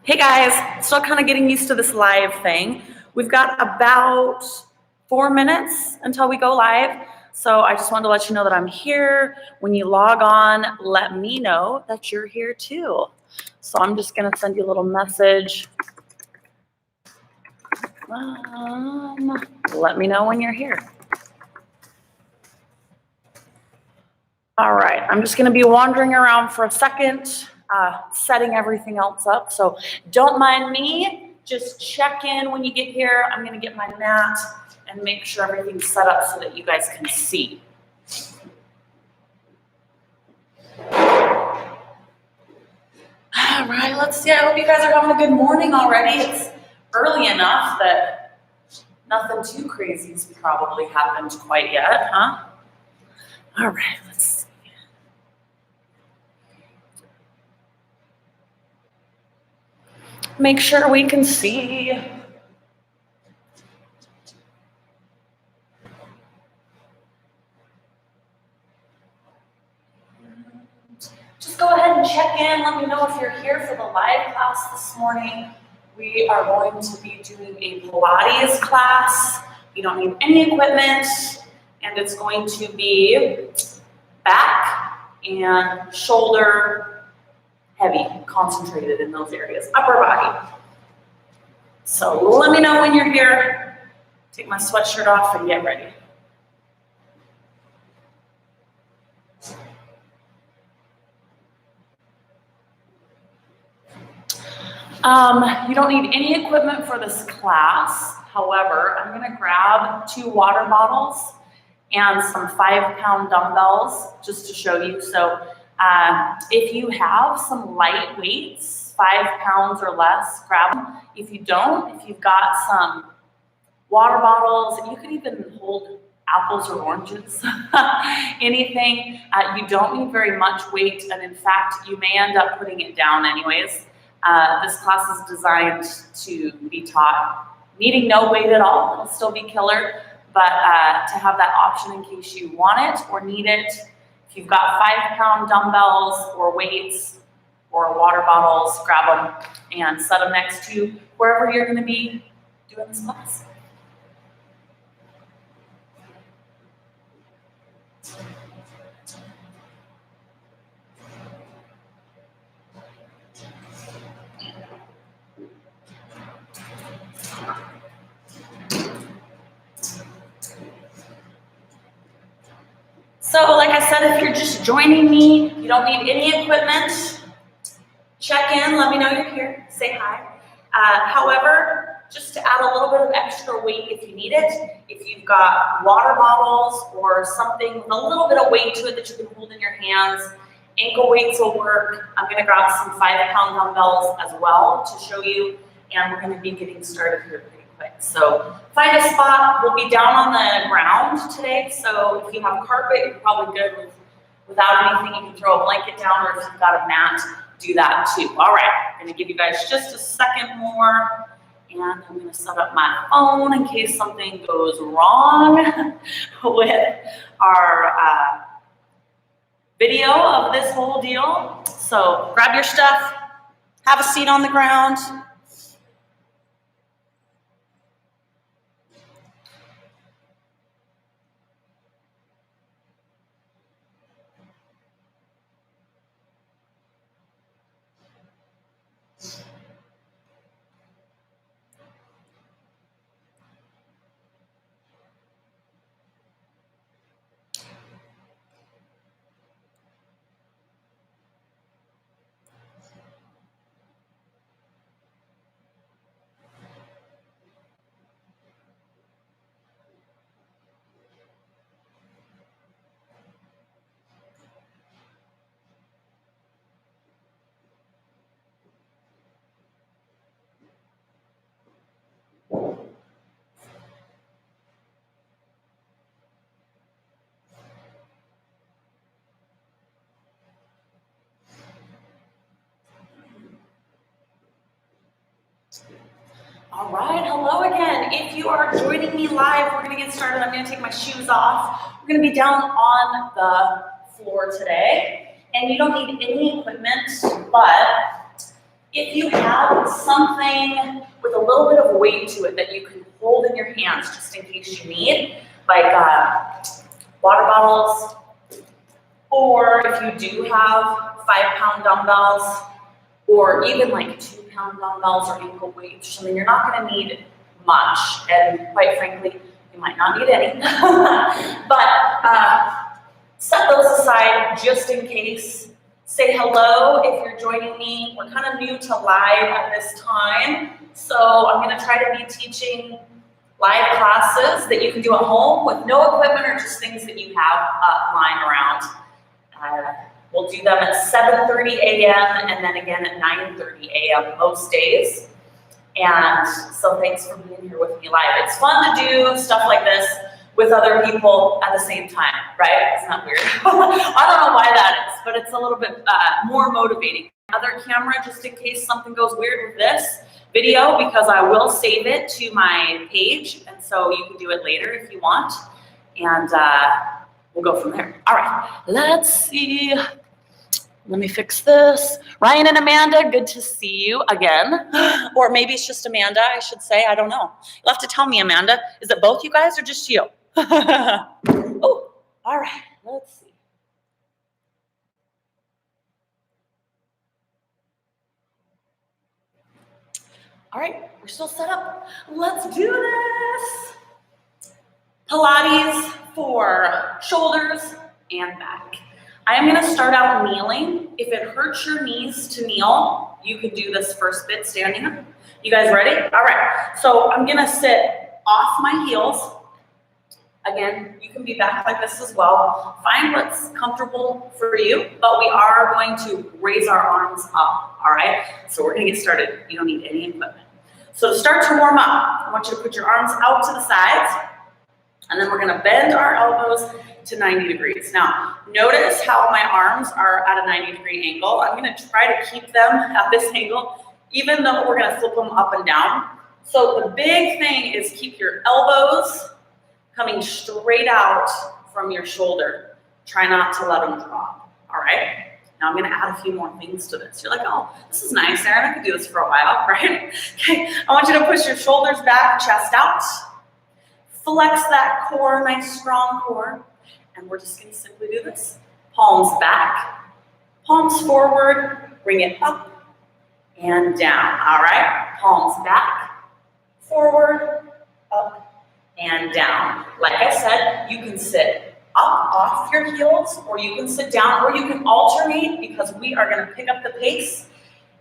Hey guys, still kind of getting used to this live thing. We've got about 4 minutes until we go live. So I just wanted to let you know that I'm here. When you log on, let me know that you're here too. So I'm just gonna send you a little message. Let me know when you're here. All right, I'm just gonna be wandering around for a second, setting everything else up. So don't mind me, just check in when you get here. I'm gonna get my mat and make sure everything's set up so that you guys can see. All right, let's see. I hope you guys are having a good morning already. It's early enough that nothing too crazy's probably happened quite yet, huh? All right, let's see. Make sure we can see. Just go ahead and check in. Let me know if you're here for the live class this morning. We are going to be doing a Pilates class. You don't need any equipment, and it's going to be back and shoulder heavy, concentrated in those areas, upper body. So let me know when you're here. Take my sweatshirt off and get ready. You don't need any equipment for this class. However, I'm gonna grab 2 water bottles and some 5-pound dumbbells just to show you. So if you have some light weights, 5 pounds or less, grab them. If you don't, if you've got some water bottles, you could even hold apples or oranges, anything. You don't need very much weight, and in fact, you may end up putting it down anyways. This class is designed to be taught needing no weight at all. It'll still be killer, but to have that option in case you want it or need it. If you've got 5-pound dumbbells or weights or water bottles, grab them and set them next to wherever you're going to be doing this class. So like I said, if you're just joining me, you don't need any equipment. Check in, let me know you're here, say hi. However, just to add a little bit of extra weight if you need it, if you've got water bottles or something with a little bit of weight to it that you can hold in your hands, ankle weights will work. I'm gonna grab some 5-pound dumbbells as well to show you, and we're gonna be getting started here pretty quick. So find a spot. We'll be down on the ground today, so if you have carpet, you're probably good without anything. You can throw a blanket down, or if you've got a mat, do that too. All right, I'm gonna give you guys just a second more, and I'm gonna set up my phone in case something goes wrong with our video of this whole deal. So grab your stuff, have a seat on the ground. All right, hello again. If you are joining me live, we're gonna get started. I'm gonna take my shoes off. We're gonna be down on the floor today. and you don't need any equipment, but if you have something with a little bit of weight to it that you can hold in your hands just in case you need, like water bottles, or if you do have 5-pound dumbbells, or even like 2-pound dumbbells or ankle weights or something, you're not gonna need much, and quite frankly, you might not need any. But set those aside just in case. Say hello if you're joining me. We're kind of new to live at this time, so I'm gonna try to be teaching live classes that you can do at home with no equipment or just things that you have lying around. We'll do them at 7:30 a.m. and then again at 9:30 a.m. most days. And so thanks for being here with me live. It's fun to do stuff like this with other people at the same time, right? Isn't that weird? I don't know why that is, but it's a little bit more motivating. Other camera, just in case something goes weird with this video, because I will save it to my page, and so you can do it later if you want, and we'll go from there. All right, let's see. Let me fix this. Ryan and Amanda, good to see you again. Or maybe it's just Amanda, I should say. I don't know. You'll have to tell me, Amanda. Is it both you guys or just you? Oh, all right. Let's see. All right, we're still set up. Let's do this. Pilates for shoulders and back. I am going to start out kneeling. If it hurts your knees to kneel, you could do this first bit standing up. You guys ready? All right. So I'm going to sit off my heels. Again, you can be back like this as well. Find what's comfortable for you, but we are going to raise our arms up. All right. So we're going to get started. You don't need any equipment. So to start to warm up, I want you to put your arms out to the sides, and then we're going to bend our elbows to 90 degrees. Now, notice how my arms are at a 90-degree angle. I'm going to try to keep them at this angle, even though we're going to flip them up and down. So the big thing is keep your elbows coming straight out from your shoulder. Try not to let them drop, all right? Now I'm going to add a few more things to this. You're like, oh, this is nice, Erin. I could do this for a while, right? Okay, I want you to push your shoulders back, chest out. Flex that core, nice strong core. And we're just going to simply do this. Palms back, palms forward, bring it up and down. All right, palms back, forward, up and down. Like I said, you can sit up off your heels, or you can sit down, or you can alternate, because we are going to pick up the pace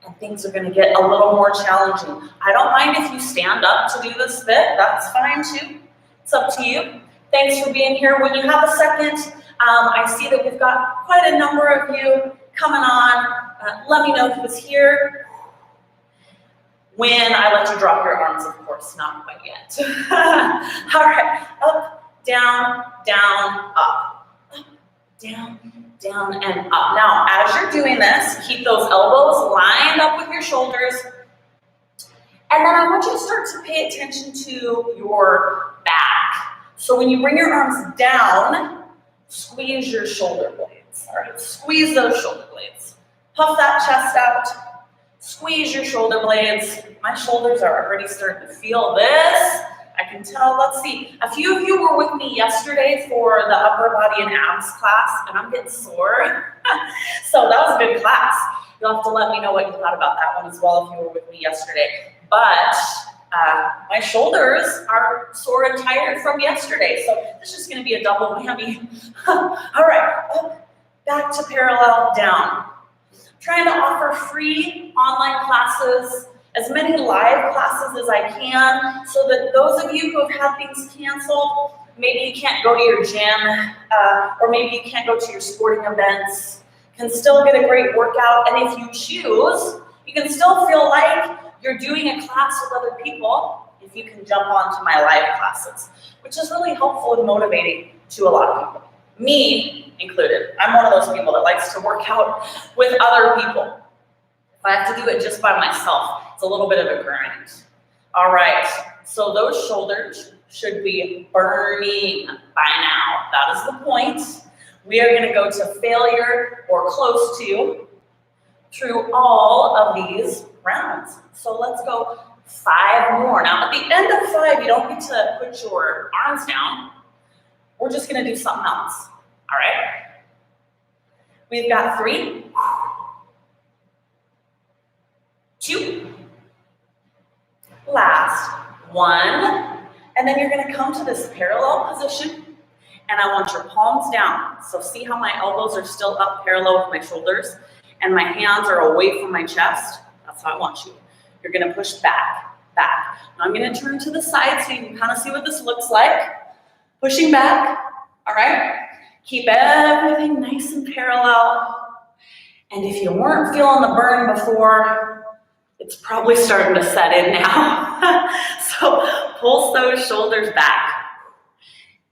and things are going to get a little more challenging. I don't mind if you stand up to do this bit. That's fine too. It's up to you. Thanks for being here. When you have a second, I see that we've got quite a number of you coming on. Let me know who's here. When I let you drop your arms, of course, not quite yet. All right, up, down, down, up, down, down, and up. Now, as you're doing this, keep those elbows lined up with your shoulders. And then I want you to start to pay attention to your back. So when you bring your arms down, squeeze your shoulder blades. All right, squeeze those shoulder blades. Puff that chest out. Squeeze your shoulder blades. My shoulders are already starting to feel this. I can tell. Let's see. A few of you were with me yesterday for the upper body and abs class, and I'm getting sore. So that was a good class. You'll have to let me know what you thought about that one as well if you were with me yesterday. But my shoulders are sore and tired from yesterday, so this is just going to be a double whammy. All right, up, back to parallel, down. Trying to offer free online classes, as many live classes as I can, so that those of you who have had things canceled, maybe you can't go to your gym, or maybe you can't go to your sporting events, can still get a great workout. And if you choose, you can still feel like you're doing a class with other people if you can jump onto my live classes, which is really helpful and motivating to a lot of people. Me included. I'm one of those people that likes to work out with other people. If I have to do it just by myself, it's a little bit of a grind. All right, so those shoulders should be burning by now. That is the point. We are gonna go to failure or close to through all of these rounds. So let's go 5 more. Now at the end of 5, you don't get to put your arms down. We're just gonna do something else, all right? We've got 3, 2, last, 1, and then you're gonna come to this parallel position, and I want your palms down. So see how my elbows are still up parallel with my shoulders, and my hands are away from my chest? That's how I want you. You're gonna push back, back. Now I'm gonna turn to the side so you can kind of see what this looks like. Pushing back, all right? Keep everything nice and parallel. And if you weren't feeling the burn before, it's probably starting to set in now. So pulse those shoulders back.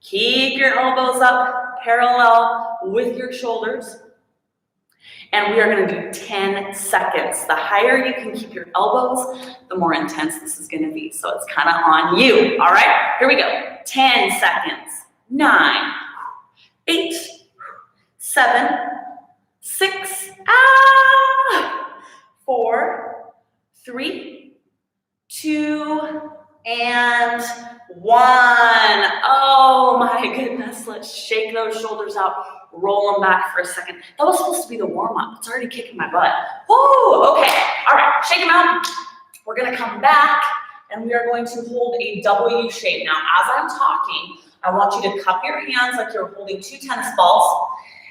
Keep your elbows up parallel with your shoulders. And we are gonna do 10 seconds. The higher you can keep your elbows, the more intense this is gonna be. So it's kind of on you, all right? Here we go. 10 seconds. 9, 8, 7, 6, 4, 3, 2, and 1. Oh my goodness, let's shake those shoulders out, roll them back for a second. That was supposed to be the warm-up. It's already kicking my butt. Whoa, okay, all right, shake them out. We're gonna come back and we are going to hold a W shape. Now, as I'm talking, I want you to cup your hands like you're holding 2 tennis balls,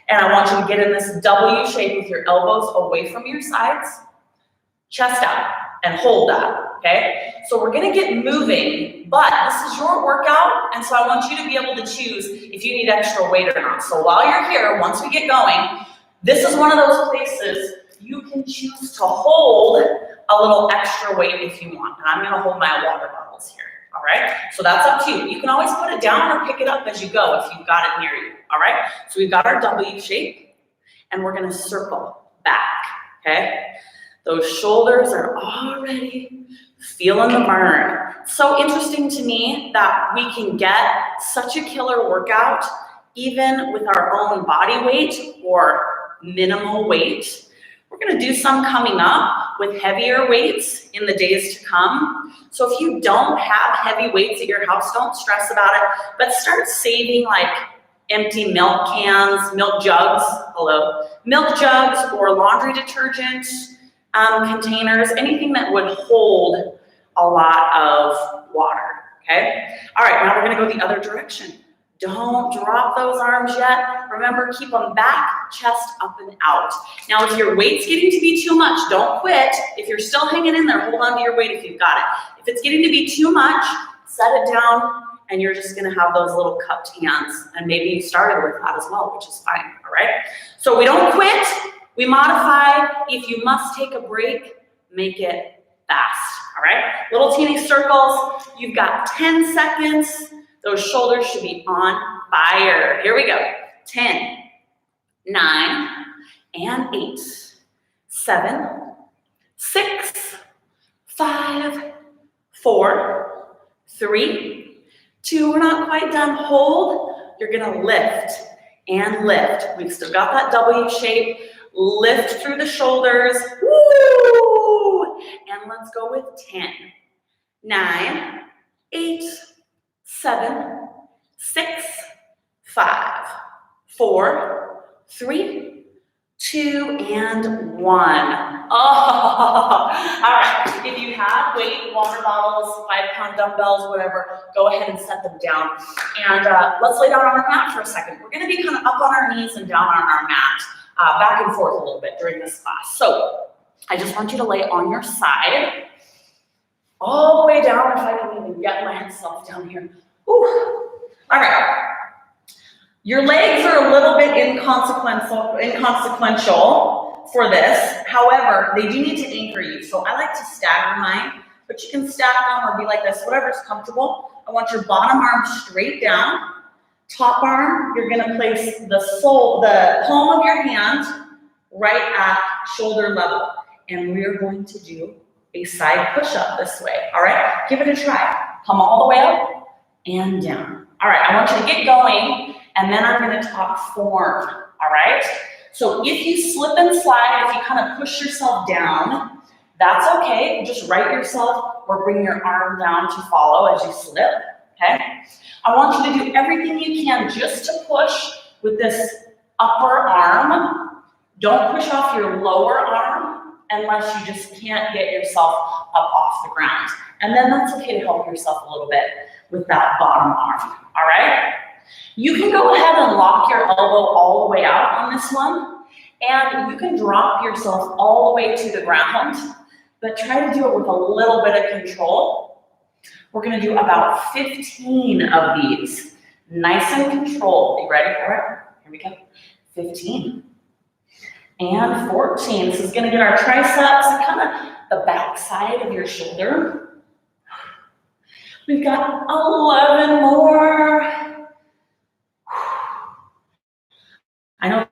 and I want you to get in this W shape with your elbows away from your sides, chest out, and hold that, okay? So we're gonna get moving, but this is your workout, and so I want you to be able to choose if you need extra weight or not. So while you're here, once we get going, this is one of those places you can choose to hold a little extra weight if you want. And I'm gonna hold my water bottles here, all right? So that's up to you. You can always put it down or pick it up as you go if you've got it near you, all right? So we've got our W shape, and we're gonna circle back, okay? Those shoulders are already feeling the burn. So interesting to me that we can get such a killer workout even with our own body weight or minimal weight. We're gonna do some coming up with heavier weights in the days to come. So if you don't have heavy weights at your house, don't stress about it, but start saving like empty milk cans, milk jugs, milk jugs or laundry detergent containers, anything that would hold a lot of water, okay? All right, now we're gonna go the other direction. Don't drop those arms yet. Remember, keep them back, chest up and out. Now, if your weight's getting to be too much, don't quit. If you're still hanging in there, hold on to your weight if you've got it. If it's getting to be too much, set it down, and you're just gonna have those little cupped hands, and maybe you started with that as well, which is fine, all right? So we don't quit. We modify. If you must take a break, make it fast, all right? Little teeny circles. You've got 10 seconds. Those shoulders should be on fire. Here we go. 10, 9, and 8, 7, 6, 5, 4, 3, 2. We're not quite done. Hold. You're gonna lift and lift. We've still got that W shape. Lift through the shoulders. Woo! And let's go with 10, 9, 8, 7, 6, 5, 4, 3, 2, and 1. Oh, all right. If you have weight, water bottles, 5-pound dumbbells, whatever, go ahead and set them down. And let's lay down on our mat for a second. We're going to be kind of up on our knees and down on our mat, back and forth a little bit during this class. So I just want you to lay on your side, all the way down, if I can even get myself down here. Ooh. All right. Your legs are a little bit inconsequential for this. However, they do need to anchor you. So I like to stagger mine, but you can stack them or be like this, whatever's comfortable. I want your bottom arm straight down. Top arm, you're gonna place the palm of your hand right at shoulder level. And we're going to do a side push-up this way, all right? Give it a try. Come all the way up and down. All right, I want you to get going, and then I'm gonna talk form, all right? So if you slip and slide, if you kind of push yourself down, that's okay. Just right yourself or bring your arm down to follow as you slip, okay? I want you to do everything you can just to push with this upper arm. Don't push off your lower arm unless you just can't get yourself up off the ground. And then that's okay to help yourself a little bit with that bottom arm, all right? You can go ahead and lock your elbow all the way out on this one, and you can drop yourself all the way to the ground, but try to do it with a little bit of control. We're gonna do about 15 of these. Nice and controlled. You ready for it? Here we go. 15. And 14. This is gonna get our triceps and kind of the back side of your shoulder. We've got 11 more. I know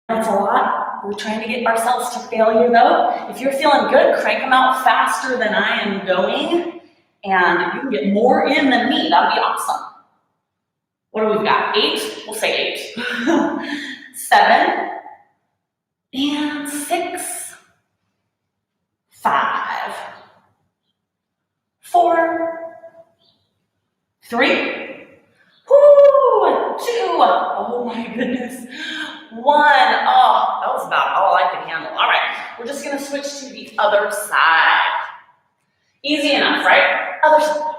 that's a lot. We're trying to get ourselves to failure though. If you're feeling good, crank them out faster than I am going. And you can get more in than me. That'd be awesome. What do we got? 8? We'll say 8. 7. And 6. 5. 4. 3. 2. Oh my goodness. 1. Oh, that was about all I could handle. All right, we're just gonna switch to the other side. Easy enough, right? Other side.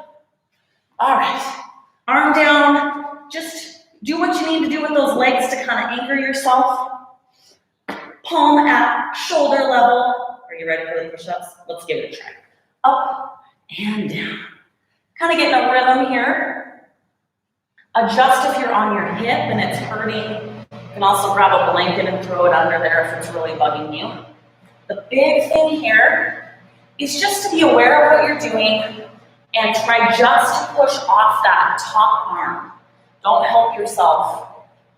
All right, arm down. Just do what you need to do with those legs to kind of anchor yourself. Palm at shoulder level. Are you ready for the push-ups? Let's give it a try. Up and down. Kind of getting a rhythm here. Adjust if you're on your hip and it's hurting. You can also grab a blanket and throw it under there if it's really bugging you. The big thing here is just to be aware of what you're doing and try just to push off that top arm. Don't help yourself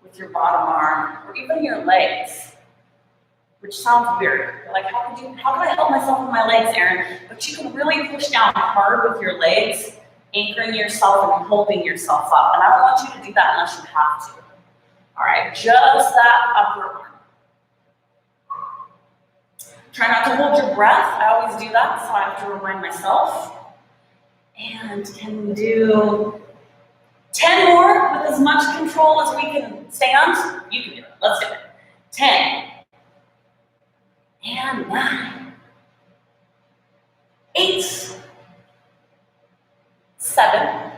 with your bottom arm or even your legs, which sounds weird. You're like, how can I help myself with my legs, Erin? But you can really push down hard with your legs, anchoring yourself and holding yourself up. And I don't want you to do that unless you have to. All right, just that upper arm. Try not to hold your breath. I always do that, so I have to remind myself. And can we do 10 more with as much control as we can stand? You can do it. Let's do it. 10. And 9. 8. 7.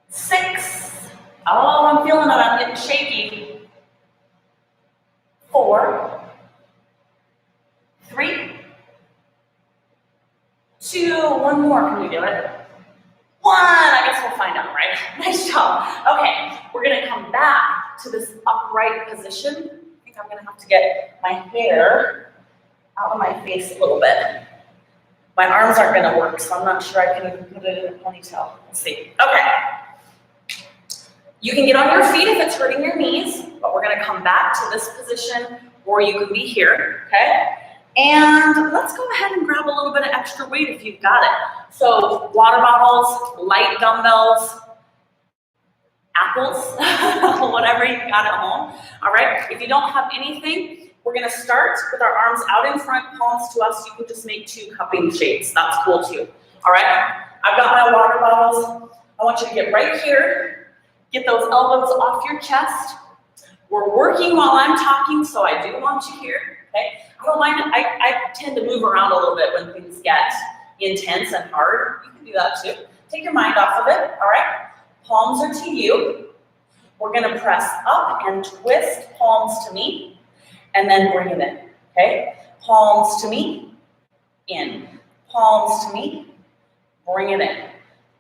6. Oh, I'm feeling it. I'm getting shaky. 4. 3. 2. One more. Can we do it? 1. I guess we'll find out, right? Nice job. Okay, we're going to come back to this upright position. I think I'm going to have to get my hair out of my face a little bit. My arms aren't going to work, so I'm not sure I can even put it in a ponytail. Let's see. Okay. You can get on your feet if it's hurting your knees, but we're going to come back to this position, or you can be here, okay? And let's go ahead and grab a little bit of extra weight if you've got it. So water bottles, light dumbbells, apples, whatever you've got at home. All right, if you don't have anything, we're gonna start with our arms out in front, palms to us. You can just make 2 cupping shapes. That's cool too. All right, I've got my water bottles. I want you to get right here. Get those elbows off your chest. We're working while I'm talking, so I do want you here, okay? I don't mind, I tend to move around a little bit when things get intense and hard. You can do that too. Take your mind off of it, all right? Palms are to you. We're gonna press up and twist, palms to me, and then bring it in, okay? Palms to me, in. Palms to me, bring it in.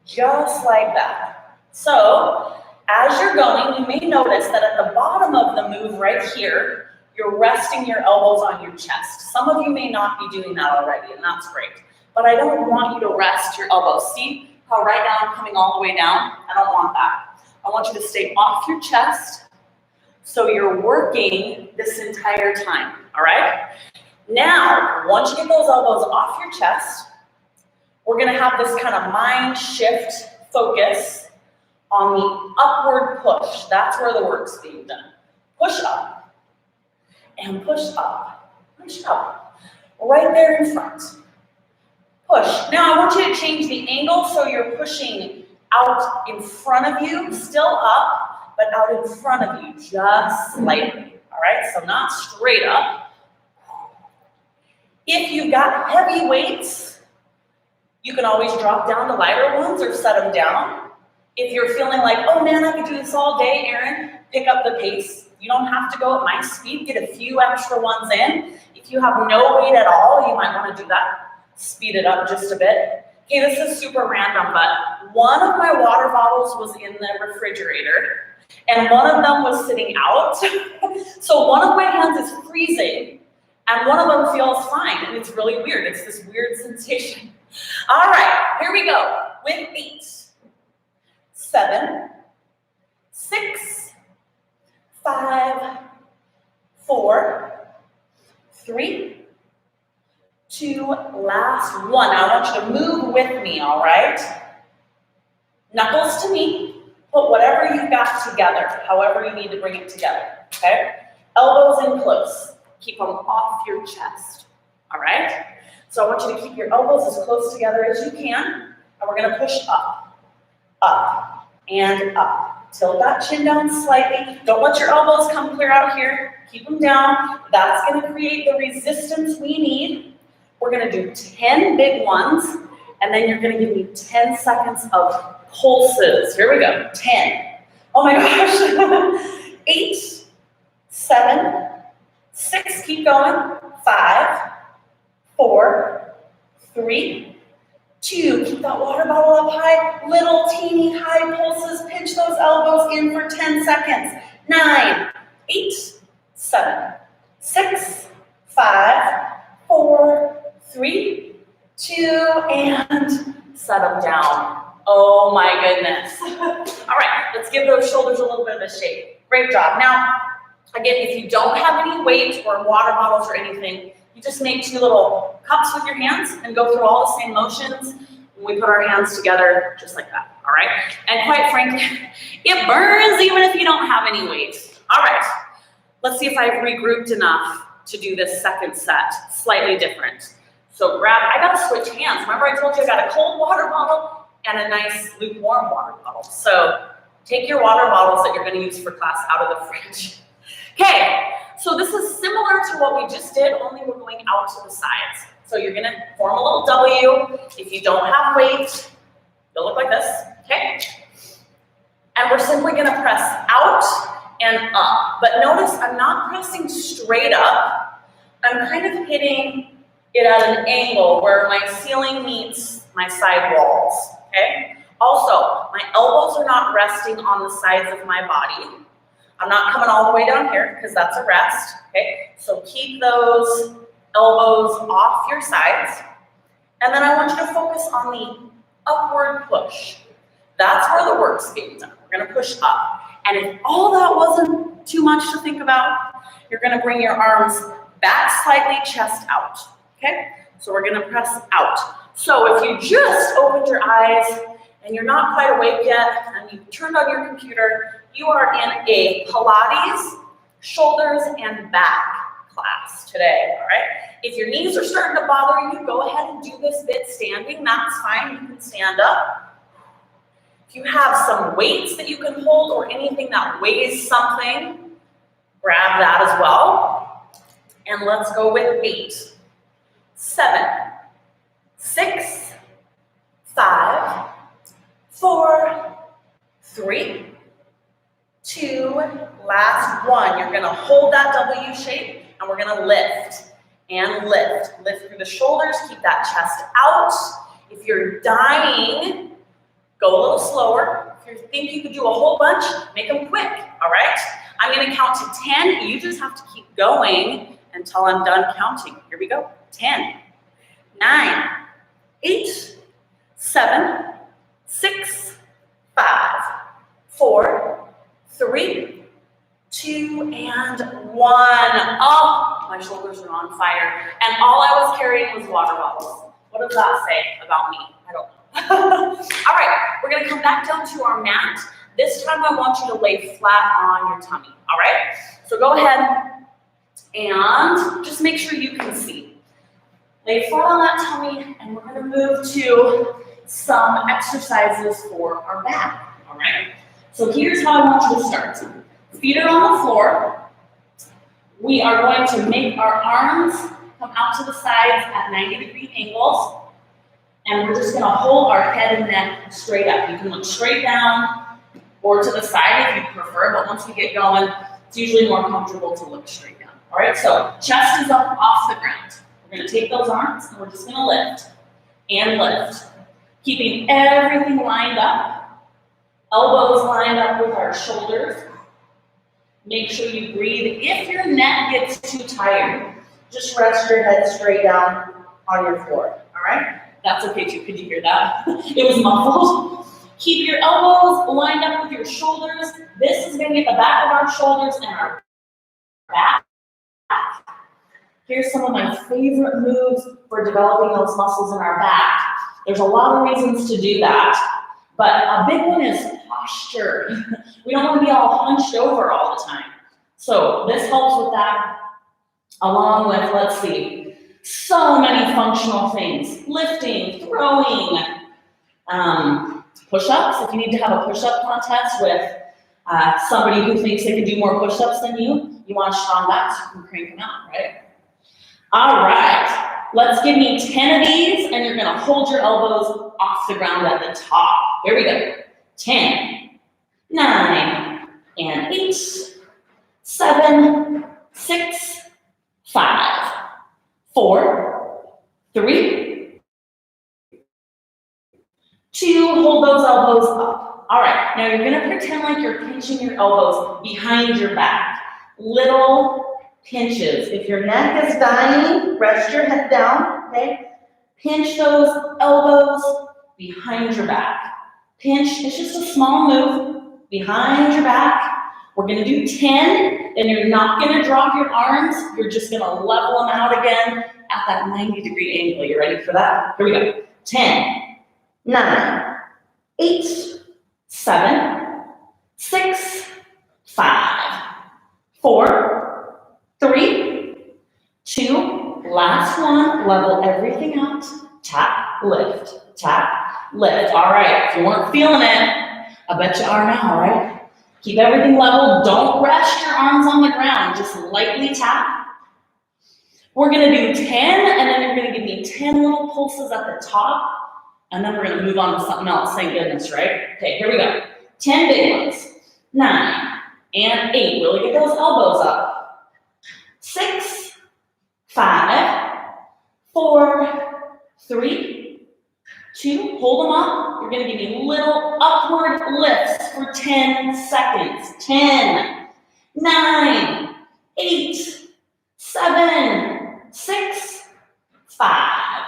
Just like that. So, as you're going, you may notice that at the bottom of the move right here, you're resting your elbows on your chest. Some of you may not be doing that already, and that's great. But I don't want you to rest your elbows. See how right now I'm coming all the way down? I don't want that. I want you to stay off your chest so you're working this entire time, all right? Now, once you get those elbows off your chest, we're gonna have this kind of mind shift focus on the upward push. That's where the work's being done. Push up and push up, push up, right there in front. Push. Now I want you to change the angle so you're pushing out in front of you, still up, but out in front of you, just slightly. All right, so not straight up. If you've got heavy weights, you can always drop down to lighter ones or set them down. If you're feeling like, oh man, I could do this all day, Erin, pick up the pace. You don't have to go at my speed, get a few extra ones in. If you have no weight at all, you might want to do that. Speed it up just a bit. Okay, this is super random, but one of my water bottles was in the refrigerator and one of them was sitting out. So one of my hands is freezing and one of them feels fine, and it's really weird. It's this weird sensation. All right, here we go with 8, 7, 6, 5, 4, 3, 2, last one. Now I want you to move with me, all right? Knuckles to me. Put whatever you've got together, however you need to bring it together, okay? Elbows in close. Keep them off your chest, all right? So I want you to keep your elbows as close together as you can, and we're gonna push up, up, and up. Tilt that chin down slightly. Don't let your elbows come clear out here. Keep them down. That's gonna create the resistance we need. We're gonna do 10 big ones, and then you're gonna give me 10 seconds of pulses. Here we go, 10. Oh my gosh. 8, 7, 6, keep going. 5, 4, 3, 2, keep that water bottle up high. Little teeny high pulses, pinch those elbows in for 10 seconds. 9, 8, 7, 6, 5, 4, 3, 2, and set them down. Oh my goodness. All right, let's give those shoulders a little bit of a shake. Great job. Now, again, if you don't have any weight or water bottles or anything, you just make 2 little cups with your hands and go through all the same motions. We put our hands together just like that, all right? And quite frankly, it burns even if you don't have any weight. All right, let's see if I've regrouped enough to do this second set, slightly different. So I gotta switch hands. Remember I told you I got a cold water bottle and a nice lukewarm water bottle. So take your water bottles that you're gonna use for class out of the fridge. Okay, so this is similar to what we just did, only we're going out to the sides. So you're gonna form a little W. If you don't have weight, you'll look like this, okay? And we're simply gonna press out and up. But notice I'm not pressing straight up. I'm kind of hitting it at an angle where my ceiling meets my side walls, okay? Also, my elbows are not resting on the sides of my body. I'm not coming all the way down here because that's a rest, okay? So keep those elbows off your sides. And then I want you to focus on the upward push. That's where the work's being done. We're gonna push up. And if all that wasn't too much to think about, you're gonna bring your arms back slightly, chest out, okay? So we're gonna press out. So if you just opened your eyes and you're not quite awake yet, and you've turned on your computer, you are in a Pilates, shoulders and back class today, all right? If your knees are starting to bother you, go ahead and do this bit standing. That's fine, you can stand up. If you have some weights that you can hold or anything that weighs something, grab that as well. And let's go with 8, 7, 6, 5, 4, 3, 2, last one. You're gonna hold that W shape and we're gonna lift and lift. Lift through the shoulders, keep that chest out. If you're dying, go a little slower. If you think you could do a whole bunch, make them quick, all right? I'm gonna count to 10. You just have to keep going until I'm done counting. Here we go. 10, 9, 8, 7, 6, 5, 4, 3, 2, and 1. Oh, my shoulders are on fire. And all I was carrying was water bottles. What does that say about me? I don't know. All right, we're gonna come back down to our mat. This time I want you to lay flat on your tummy, all right? So go ahead and just make sure you can see. Lay flat on that tummy, and we're gonna move to some exercises for our back, all right? So here's how I want you to start. Feet are on the floor. We are going to make our arms come out to the sides at 90-degree angles. And we're just gonna hold our head and neck straight up. You can look straight down or to the side if you prefer, but once we get going, it's usually more comfortable to look straight down. All right, so chest is up off the ground. We're gonna take those arms and we're just gonna lift and lift. Keeping everything lined up, elbows lined up with our shoulders. Make sure you breathe. If your neck gets too tired, just rest your head straight down on your floor, all right? That's okay too, could you hear that? It was muffled. Keep your elbows lined up with your shoulders. This is gonna get the back of our shoulders and our back. Here's some of my favorite moves for developing those muscles in our back. There's a lot of reasons to do that, but a big one is posture. We don't want to be all hunched over all the time. So this helps with that, along with, let's see, so many functional things. Lifting, throwing, push-ups. If you need to have a push-up contest with somebody who thinks they can do more push-ups than you want a strong back so you can crank them out, right? All right, let's give me 10 of these, and you're gonna hold your elbows off the ground at the top. Here we go. 10, 9, and 8, 7, 6, 5, 4, 3, 2, hold those elbows up. All right, now you're gonna pretend like you're pinching your elbows behind your back. Little pinches. If your neck is dying, rest your head down, okay? Pinch those elbows behind your back. Pinch, it's just a small move behind your back. We're gonna do 10, then you're not gonna drop your arms, you're just gonna level them out again at that 90-degree angle. You ready for that? Here we go. 10, 9, 8, 7, 6, 5, 4, 3, 2, last one, level everything out. Tap, lift, lift. All right, if you weren't feeling it, I bet you are now, right? Keep everything level. Don't rest your arms on the ground. Just lightly tap. We're gonna do 10, and then you're gonna give me 10 little pulses at the top, and then we're gonna move on to something else, thank goodness, right? Okay, here we go. 10 big ones. 9 and 8, really get those elbows up. 6, 5, 4, 3, 2, hold them up. You're gonna give me little upward lifts for 10 seconds. 10, 9, 8, 7, 6, 5,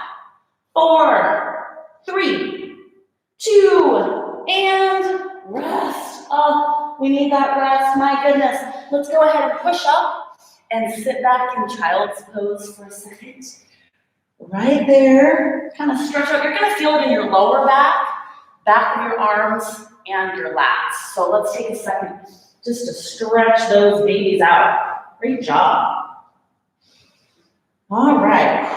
4, 3, 2, and rest. Oh, we need that rest, my goodness. Let's go ahead and push up and sit back in child's pose for a second. Right there, kind of stretch out. You're gonna feel it in your lower back of your arms, and your lats. So let's take a second just to stretch those babies out. Great job. All right.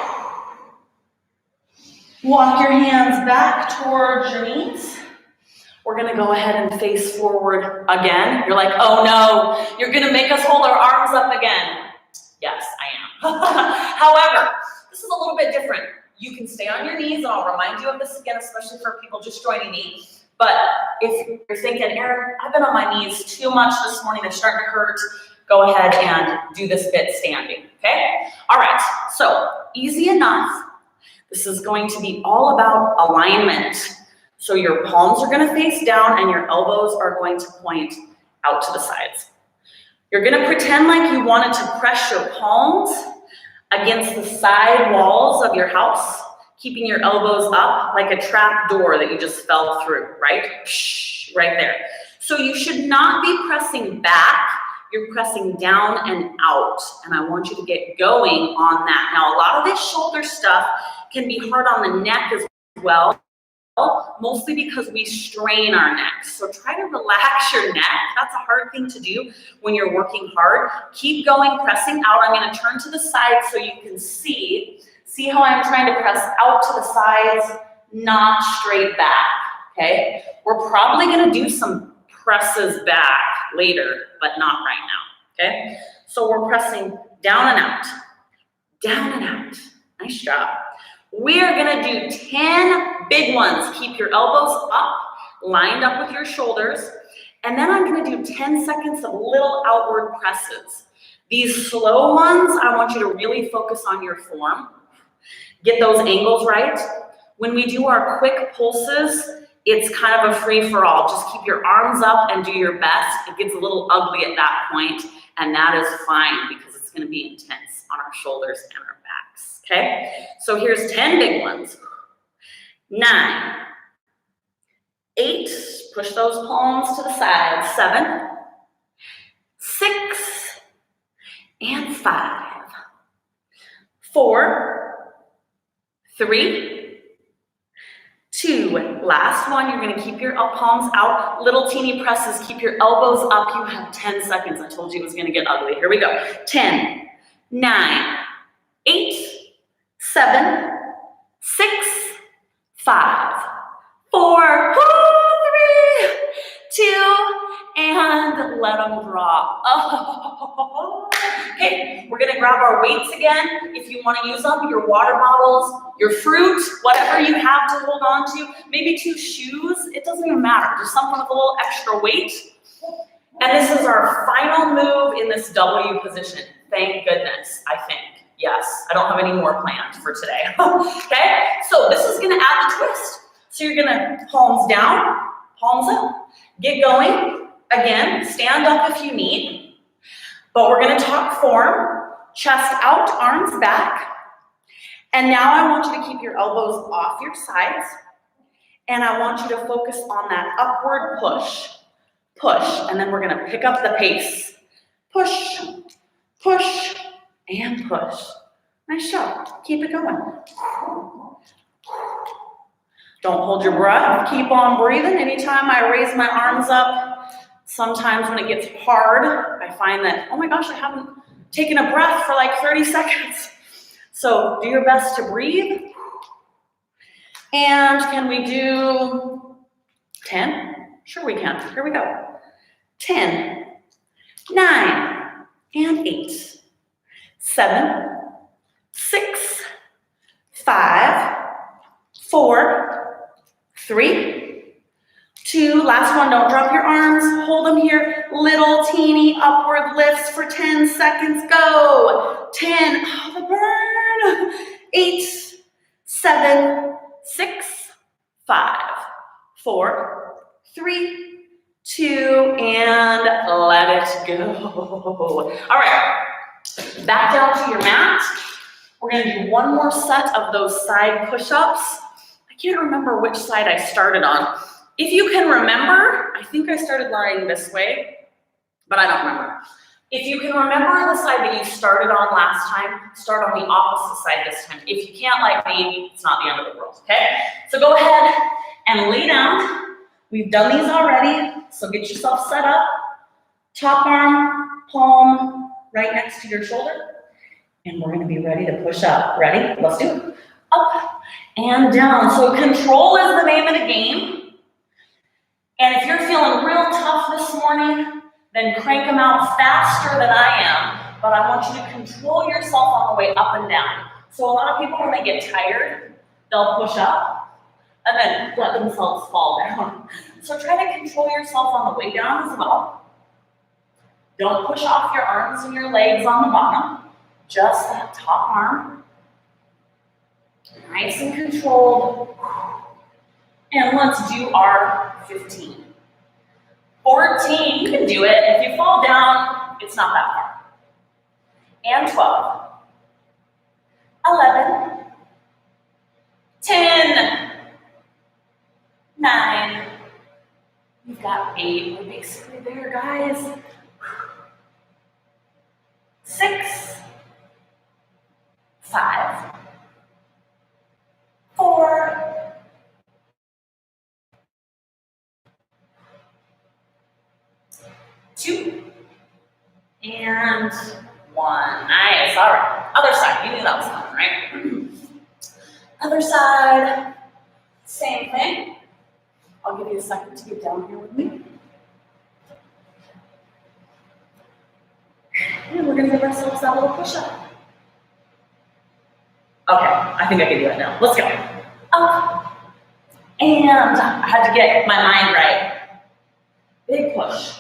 Walk your hands back towards your knees. We're gonna go ahead and face forward again. You're like, oh no, you're gonna make us hold our arms up again. Yes, I am. However, this is a little bit different. You can stay on your knees, and I'll remind you of this again, especially for people just joining me. But if you're thinking, Erin, I've been on my knees too much this morning, they're starting to hurt, go ahead and do this bit standing, okay? All right, so easy enough. This is going to be all about alignment. So your palms are gonna face down and your elbows are going to point out to the sides. You're gonna pretend like you wanted to press your palms against the side walls of your house, keeping your elbows up like a trap door that you just fell through, right? Right there. So you should not be pressing back, you're pressing down and out. And I want you to get going on that. Now, a lot of this shoulder stuff can be hard on the neck as well. mostly because we strain our necks. So try to relax your neck. That's a hard thing to do when you're working hard. Keep going, pressing out. I'm going to turn to the side so you can see. See how I'm trying to press out to the sides, not straight back, okay? We're probably going to do some presses back later, but not right now, okay? So we're pressing down and out, down and out. Nice job. We are gonna do 10 big ones. Keep your elbows up, lined up with your shoulders, and then I'm gonna do 10 seconds of little outward presses. These slow ones, I want you to really focus on your form. Get those angles right. When we do our quick pulses, it's kind of a free-for-all. Just keep your arms up and do your best. It gets a little ugly at that point, and that is fine because it's gonna be intense on our shoulders and our backs, okay? So here's 10 big ones. 9, 8, push those palms to the side. 7, 6, and 5, 4, 3, 2, last one, you're gonna keep your palms out, little teeny presses, keep your elbows up, you have 10 seconds, I told you it was gonna get ugly, here we go, 10, 9, 8, 7, 6, 5, 4, 3, 2, and let them drop. Oh. Okay, we're gonna grab our weights again. If you wanna use them, your water bottles, your fruit, whatever you have to hold on to, maybe 2 shoes, it doesn't even matter. Just something with a little extra weight. And this is our final move in this W position. Thank goodness, I think. Yes, I don't have any more planned for today. Okay, so this is gonna add the twist. So you're gonna palms down, palms up, get going. Again, stand up if you need. But we're gonna talk form, chest out, arms back. And now I want you to keep your elbows off your sides. And I want you to focus on that upward push. Push, and then we're gonna pick up the pace. Push, push, and push. Nice job, keep it going. Don't hold your breath, keep on breathing. Anytime I raise my arms up, sometimes when it gets hard, I find that, oh my gosh, I haven't taken a breath for like 30 seconds. So do your best to breathe. And can we do 10? Sure we can, here we go. 10, 9, and 8, 7, 6, 5, 4, 3, 2, last one, don't drop your arms, hold them here, little teeny upward lifts for 10 seconds, go, 10, oh, the burn, 8, 7, 6, 5, 4, 3, 2, and let it go. All right, back down to your mat. We're gonna do one more set of those side push-ups. I can't remember which side I started on. If you can remember, I think I started lying this way, but I don't remember. If you can remember the side that you started on last time, start on the opposite side this time. If you can't, like me, it's not the end of the world, okay? So go ahead and lay down. We've done these already, so get yourself set up. Top arm, palm, right next to your shoulder. And we're gonna be ready to push up. Ready? Let's do it. Up and down. So control is the name of the game. And if you're feeling real tough this morning, then crank them out faster than I am. But I want you to control yourself on the way up and down. So a lot of people, when they get tired, they'll push up and then let themselves fall down. So try to control yourself on the way down as well. Don't push off your arms and your legs on the bottom. Just that top arm. Nice and controlled. And let's do our 15. 14, you can do it. If you fall down, it's not that hard. And 12. 11. 10. 9. You've got 8. We're basically there, guys. 6. 5. 4. and 1. Nice. All right. Other side. You knew that was coming, right? Other side. Same thing. I'll give you a second to get down here with me. And we're going to give ourselves that little push-up. Okay, I think I can do it now. Let's go. Up. And I had to get my mind right. Big push.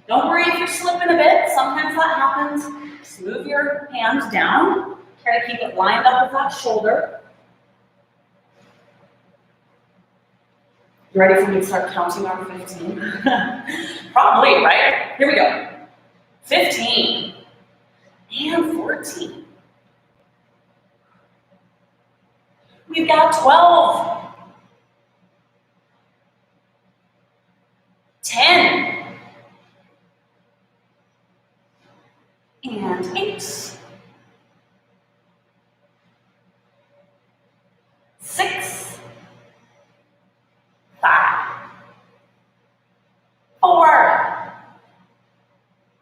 Don't worry if you're slipping a bit. Sometimes that happens. Just move your hands down. Try to keep it lined up with that shoulder. You ready for me to start counting on 15? Probably, right? Here we go. 15. And 14. We've got 12. 10. And 8. 6. 5. 4.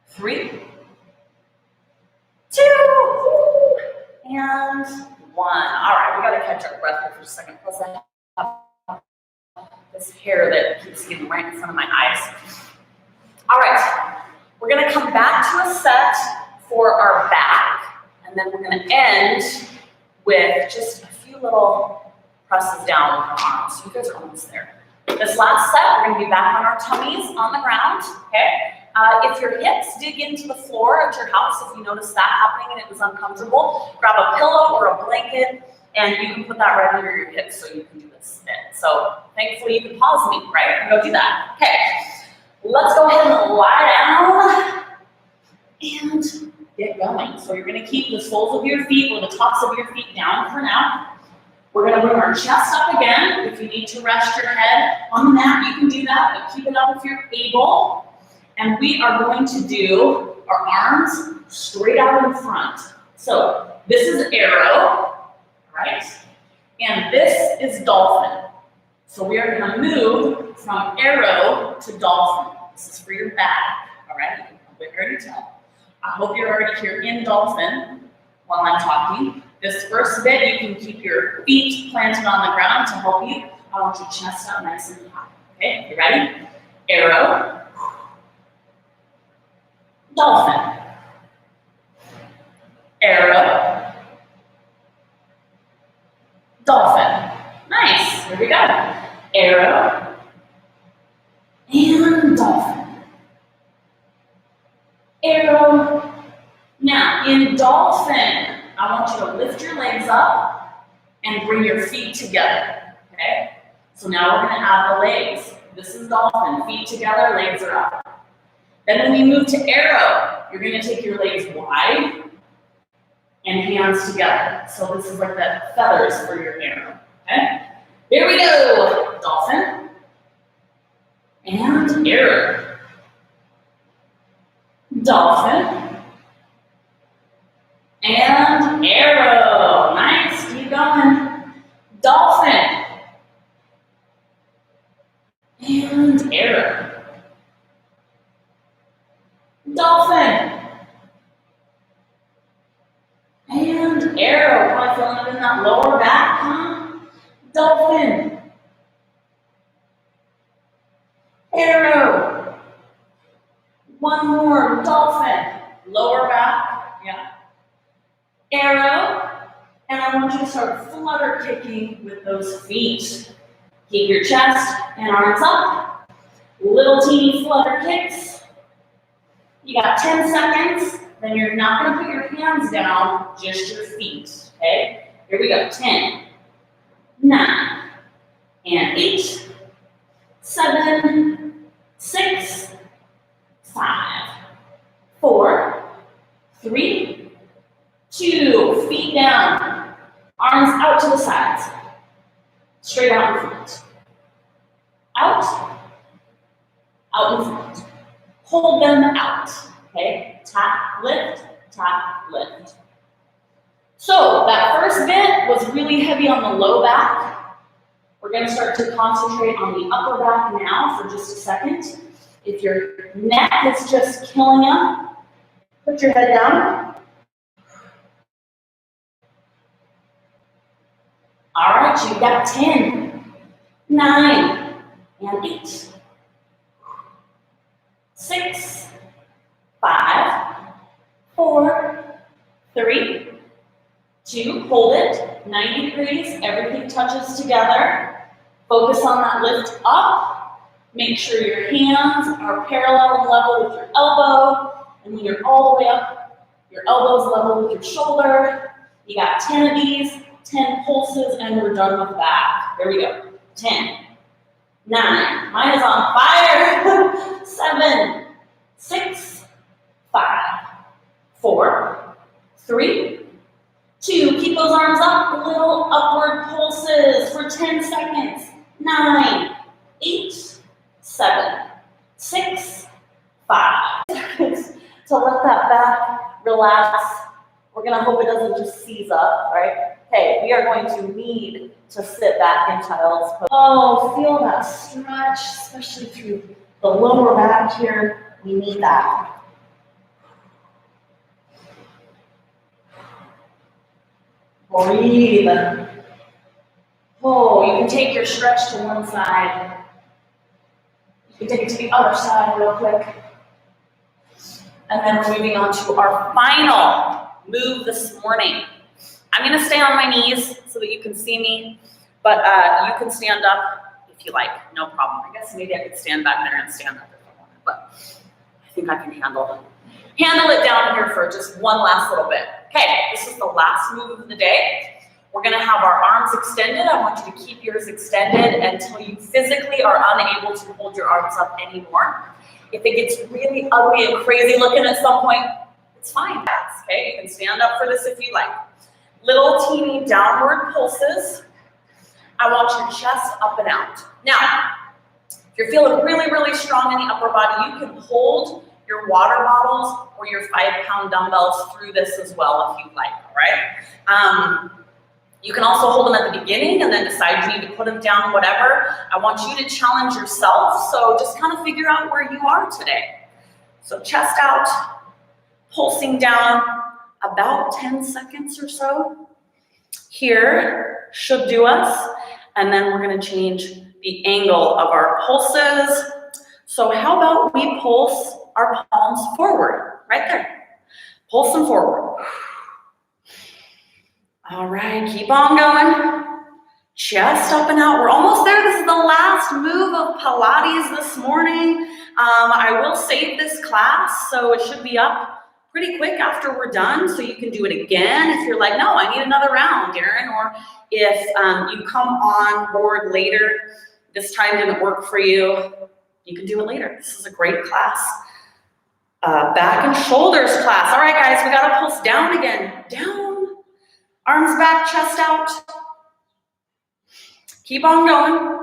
3. 2. And 1. All right, we got to catch our breath here for a second. Plus, I have this hair that keeps getting right in front of my eyes. All right, we're going to come back to a set for our back, and then we're going to end with just a few little presses down with our arms. You guys are almost there. This last set, we're going to be back on our tummies on the ground, okay? If your hips did get into the floor at your house, if you noticed that happening and it was uncomfortable, grab a pillow or a blanket, and you can put that right under your hips so you can do this spin. So thankfully you can pause me, right? And go do that. Okay, let's go ahead and lie down and get going. So you're going to keep the soles of your feet or the tops of your feet down for now. We're going to bring our chest up again. If you need to rest your head on the mat, you can do that, but keep it up if you're able. And we are going to do our arms straight out in front. So this is arrow, right? And this is dolphin. So we are going to move from arrow to dolphin. This is for your back, all right? You can put your tell. I hope you're already here in dolphin while I'm talking. This first bit, you can keep your feet planted on the ground to help you. I want your chest up nice and high. Okay, you ready? Arrow. Dolphin. Arrow. Dolphin. Nice. Here we go. Arrow. And dolphin. Arrow. Now, in dolphin, I want you to lift your legs up and bring your feet together. Okay? So now we're going to add the legs. This is dolphin. Feet together, legs are up. Then when we move to arrow, you're going to take your legs wide and hands together. So this is like the feathers for your arrow. Okay? Here we go. Dolphin. And arrow. Dolphin. And arrow. Nice. Keep going. Dolphin. And arrow. Dolphin. And arrow. Probably feeling it in that lower back, huh? Dolphin. Arrow. One more. Dolphin. Lower back. Yeah. Arrow. And I want you to start flutter kicking with those feet. Keep your chest and arms up. Little teeny flutter kicks. You got 10 seconds, then you're not going to put your hands down, just your feet, okay? Here we go, 10, 9, and 8, 7, 6, 5, 4, 3, 2, feet down, arms out to the sides, straight out in front, out in front. Hold them out, okay? Tap, lift, tap, lift. So that first bit was really heavy on the low back. We're going to start to concentrate on the upper back now for just a second. If your neck is just killing you, Put your head down. All right, you've got 10, 9, and 8, 6, 5, 4, 3, 2, hold it, 90 degrees, everything touches together. Focus on that lift up. Make sure your hands are parallel and level with your elbow. And when you're all the way up, your elbow's level with your shoulder. You got 10 of these, 10 pulses, and we're done with that. Here we go. 10, 9, mine is on fire. 7, 6, 5, 4, 3, 2, keep those arms up, little upward pulses for 10 seconds. 9, 8, 7, 6, 5. So let that back relax. We're gonna hope it doesn't just seize up, right? Okay, we are going to need to sit back in child's pose. Oh, feel that stretch, especially through the lower back here. We need that. Breathe. Oh, you can take your stretch to one side. You can take it to the other side real quick. And then we're moving on to our final move this morning. I'm gonna stay on my knees so that you can see me, but you can stand up if you like, no problem. I guess maybe I could stand back there and stand up if I wanted, but I think I can handle it down here for just one last little bit. Okay, this is the last move of the day. We're gonna have our arms extended. I want you to keep yours extended until you physically are unable to hold your arms up anymore. If it gets really ugly and crazy looking at some point, it's fine, okay? You can stand up for this if you like. Little teeny downward pulses. I want your chest up and out. Now, if you're feeling really, really strong in the upper body, you can hold your water bottles or your 5-pound dumbbells through this as well if you'd like, all right? You can also hold them at the beginning and then decide you need to put them down, whatever. I want you to challenge yourself, so just kind of figure out where you are today. So chest out, pulsing down, about 10 seconds or so. Here should do us, and then we're gonna change the angle of our pulses. So how about we pulse our palms forward, right there. Pulse them forward. All right, keep on going. Chest up and out. We're almost there. This is the last move of Pilates this morning. I will save this class, so it should be up pretty quick after we're done, so you can do it again if you're like, no, I need another round, Erin, or if you come on board later, this time didn't work for you, you can do it later. This is a great class. Back and shoulders class. All right, guys, we gotta pulse down again. Down. Arms back, chest out. Keep on going.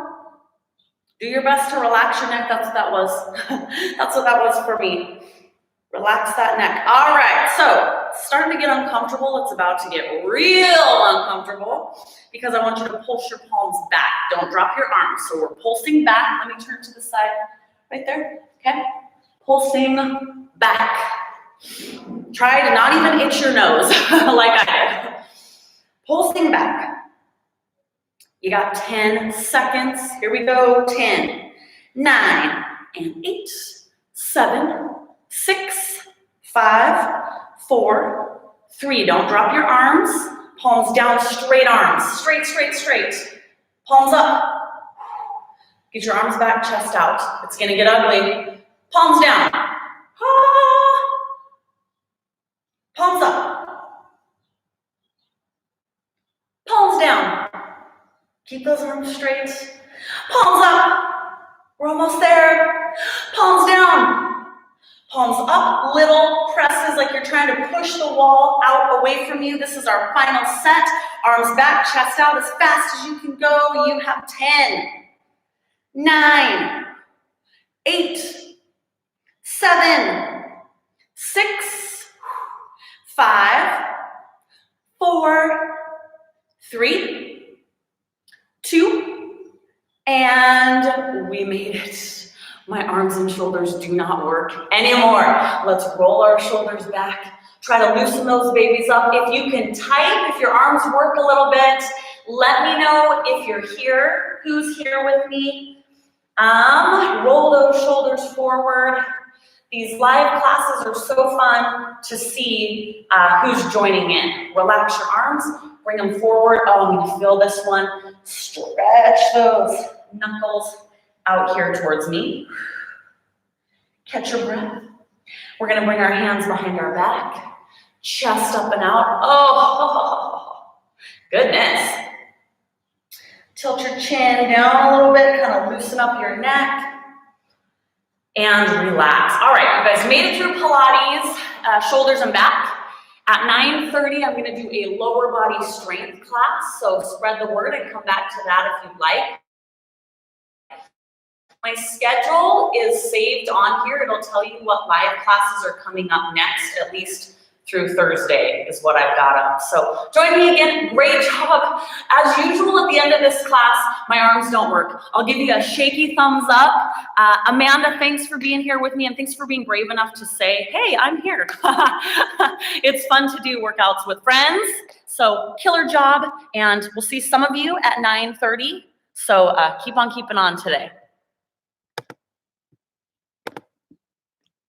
Do your best to relax your neck. That's what that was. That's what that was for me. Relax that neck. All right, so it's starting to get uncomfortable. It's about to get real uncomfortable because I want you to pulse your palms back. Don't drop your arms. So we're pulsing back. Let me turn to the side right there. Okay. Pulsing back. Try to not even itch your nose like I did. Pulsing back. You got 10 seconds. Here we go. 10, 9, and 8, 7, 6, 5, 4, 3. Don't drop your arms. Palms down, straight arms. Straight, straight, straight. Palms up. Get your arms back, chest out. It's gonna get ugly. Palms down. Palms up. Palms down. Keep those arms straight. Palms up. We're almost there. Palms down. Palms up. Little presses like you're trying to push the wall out away from you. This is our final set. Arms back, chest out as fast as you can go. You have 10, 9, 8, 7, 6, 5, 4, 3, 2, and we made it. My arms and shoulders do not work anymore. Let's roll our shoulders back. Try to loosen those babies up. If you can type, if your arms work a little bit, let me know if you're here. Who's here with me? Roll those shoulders forward. These live classes are so fun to see who's joining in. Relax your arms, bring them forward. Oh, I'm gonna feel this one. Stretch those knuckles out here towards me. Catch your breath. We're gonna bring our hands behind our back, chest up and out. Oh, goodness. Tilt your chin down a little bit, kind of loosen up your neck. And relax. All right, you guys made it through Pilates, shoulders and back. At 9:30, I'm gonna do a lower body strength class. So spread the word and come back to that if you'd like. My schedule is saved on here. It'll tell you what live classes are coming up next, at least through Thursday is what I've got up. So join me again. Great job. As usual, at the end of this class, my arms don't work. I'll give you a shaky thumbs up. Amanda, thanks for being here with me, and thanks for being brave enough to say, hey, I'm here. It's fun to do workouts with friends. So killer job, and we'll see some of you at 9:30. So keep on keeping on today.